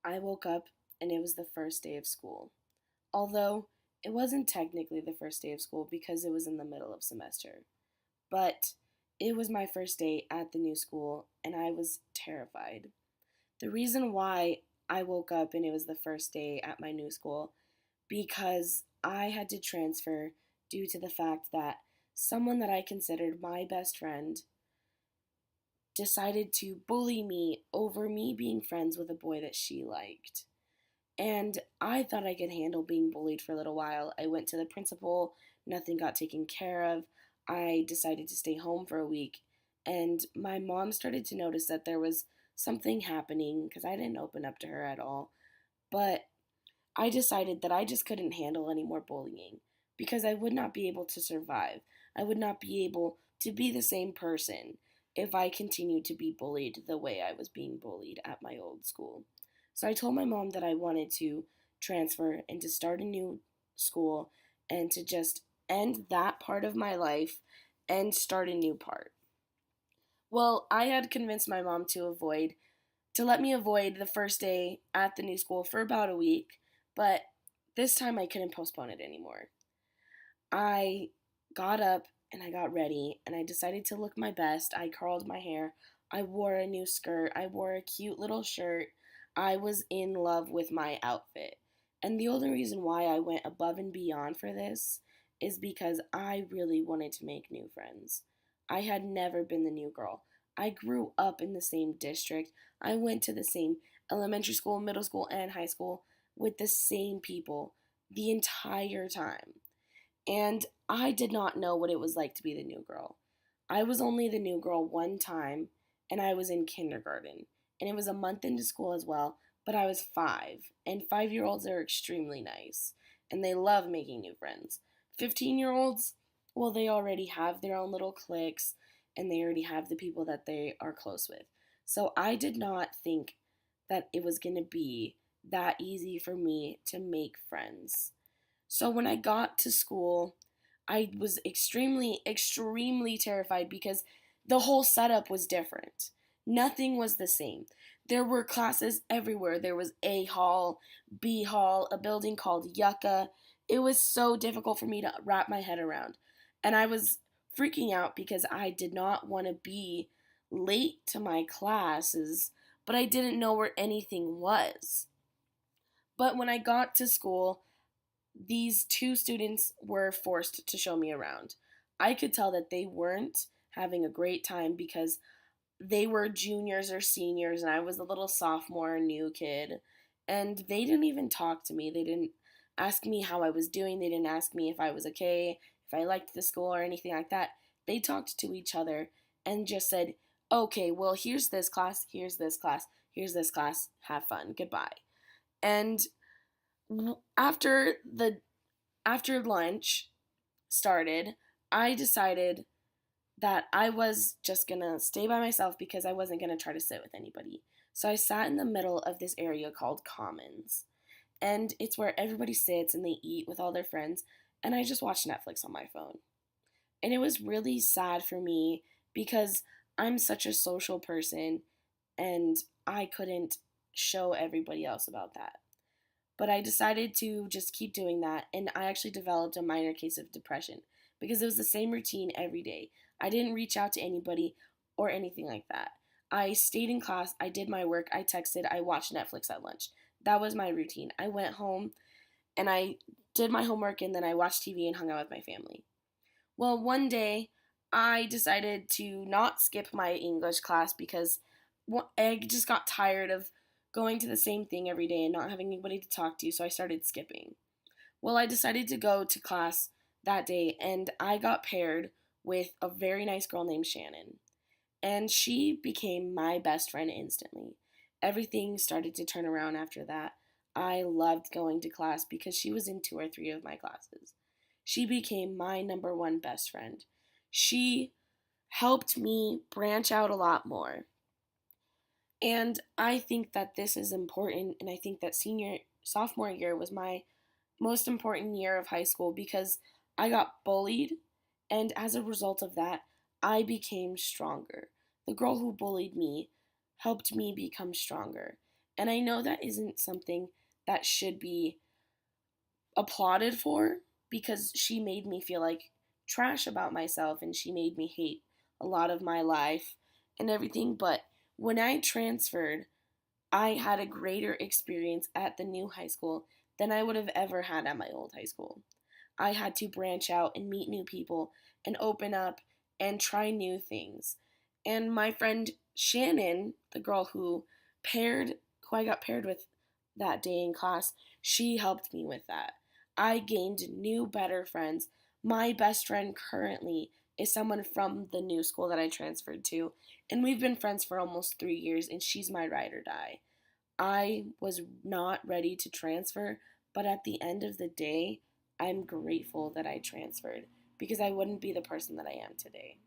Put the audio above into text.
I woke up and it was the first day of school. Although it wasn't technically the first day of school because it was in the middle of semester. But it was my first day at the new school and I was terrified. The reason why I woke up and it was the first day at my new school because I had to transfer due to the fact that someone that I considered my best friend decided to bully me over me being friends with a boy that she liked. And I thought I could handle being bullied for a little while. I went to the principal, nothing got taken care of. I decided to stay home for a week. And my mom started to notice that there was something happening because I didn't open up to her at all. But I decided that I just couldn't handle any more bullying because I would not be able to survive. I would not be able to be the same person if I continued to be bullied the way I was being bullied at my old school. So I told my mom that I wanted to transfer and to start a new school and to just end that part of my life and start a new part. Well, I had convinced my mom to let me avoid the first day at the new school for about a week, but this time I couldn't postpone it anymore. I got up and I got ready and I decided to look my best. I curled my hair. I wore a new skirt. I wore a cute little shirt. I was in love with my outfit. And the only reason why I went above and beyond for this is because I really wanted to make new friends. I had never been the new girl. I grew up in the same district. I went to the same elementary school, middle school, and high school with the same people the entire time. And I did not know what it was like to be the new girl. I was only the new girl one time, and I was in kindergarten. And it was a month into school as well, but I was 5. And 5 year olds are extremely nice, and they love making new friends. 15-year olds, well, they already have their own little cliques, and they already have the people that they are close with. So I did not think that it was going to be that easy for me to make friends. So when I got to school, I was extremely terrified because the whole setup was different. Nothing was the same. There were classes everywhere. There was A hall, B hall, a building called Yucca. It was so difficult for me to wrap my head around. And I was freaking out because I did not want to be late to my classes, but I didn't know where anything was. But when I got to school, these two students were forced to show me around. I could tell that they weren't having a great time because they were juniors or seniors and I was a little sophomore, new kid. And they didn't even talk to me. They didn't ask me how I was doing. They didn't ask me if I was okay, if I liked the school or anything like that. They talked to each other and just said, okay, well, here's this class, here's this class, here's this class, have fun, goodbye. And after the after lunch started, I decided that I was just gonna stay by myself because I wasn't gonna try to sit with anybody. So I sat in the middle of this area called Commons. And it's where everybody sits and they eat with all their friends. And I just watched Netflix on my phone. And it was really sad for me because I'm such a social person and I couldn't show everybody else about that. But I decided to just keep doing that, and I actually developed a minor case of depression because it was the same routine every day. I didn't reach out to anybody or anything like that. I stayed in class, I did my work, I texted, I watched Netflix at lunch. That was my routine. I went home and I did my homework and then I watched TV and hung out with my family. Well, one day I decided to not skip my English class because I just got tired of going to the same thing every day and not having anybody to talk to, so I started skipping. Well, I decided to go to class that day and I got paired with a very nice girl named Shannon. And she became my best friend instantly. Everything started to turn around after that. I loved going to class because she was in 2 or 3 of my classes. She became my number one best friend. She helped me branch out a lot more. And I think that this is important, and I think that sophomore year was my most important year of high school because I got bullied, and as a result of that, I became stronger. The girl who bullied me helped me become stronger. And I know that isn't something that should be applauded for, because she made me feel like trash about myself and she made me hate a lot of my life and everything. But when I transferred, I had a greater experience at the new high school than I would have ever had at my old high school. I had to branch out and meet new people and open up and try new things. And my friend Shannon, the girl who I got paired with that day in class, she helped me with that. I gained new, better friends. My best friend currently is someone from the new school that I transferred to, and we've been friends for almost 3 years, and she's my ride or die. I was not ready to transfer, but at the end of the day, I'm grateful that I transferred because I wouldn't be the person that I am today.